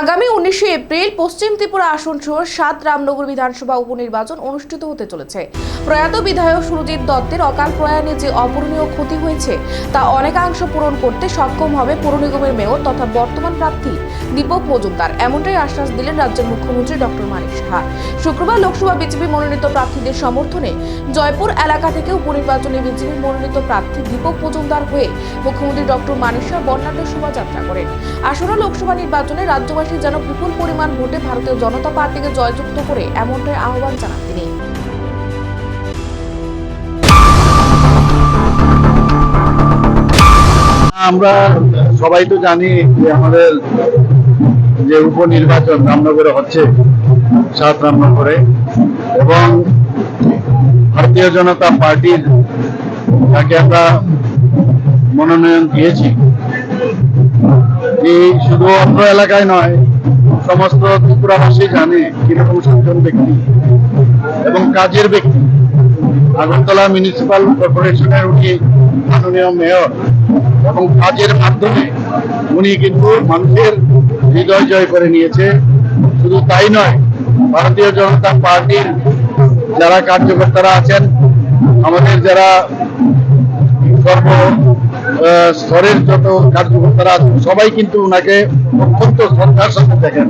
আগামী 19শে এপ্রিল পশ্চিম ত্রিপুরা আসন সহ 7 রামনগর বিধানসভা উপনির্বাচন অনুষ্ঠিত হতে চলেছে। প্রয়াত বিধায়ক সুরজিৎ দত্তের অকাল প্রয়াণে যে অপূরণীয় ক্ষতি হয়েছে তা অনেকাংশ পূরণ করতে সক্ষম হবে পৌর নিগমের মেয়র তথা বর্তমান প্রার্থী দীপক মজুমদার, এমনটাই আশ্বাস দিলেন রাজ্যের মুখ্যমন্ত্রী ডক্টর মানিক সাহা। শুক্রবার লোকসভা বিজেপি মনোনীত প্রার্থীদের সমর্থনে জয়পুর এলাকা থেকে উপনির্বাচনে বিজেপি মনোনীত প্রার্থী দীপক মজুমদার হয়ে মুখ্যমন্ত্রী ডক্টর মানিক সাহা বর্ণাঢ্য শোভাযাত্রা করেন। আসন্ন লোকসভা নির্বাচনে রাজ্যবাসী যেন বিপুল পরিমাণ ভোটে ভারতীয় জনতা পার্টিকে জয়যুক্ত করে এমনটাই আহ্বান জানান তিনি। আমরা সবাই তো জানি যে আমাদের যে উপনির্বাচন রামনগরে হচ্ছে, 7 রামনগরে, এবং ভারতীয় জনতা পার্টির যাকে আমরা মনোনয়ন দিয়েছি, এই শুধু অত্র এলাকায় নয়, সমস্ত ত্রিপুরাবাসী জানে কিরকম সজ্জন ব্যক্তি এবং কাজের ব্যক্তি। আগরতলা মিউনিসিপাল কর্পোরেশনের উনি মাননীয় মেয়র এবং কাজের মাধ্যমে উনি কিন্তু মানুষের হৃদয় জয় করে নিয়েছে। শুধু তাই নয়, ভারতীয় জনতা পার্টির যারা কার্যকর্তারা আছেন, আমাদের যারা সর্ব স্তরের যত কার্যকর্তারা আছেন, সবাই কিন্তু ওনাকে অত্যন্ত শ্রদ্ধার সাথে দেখেন।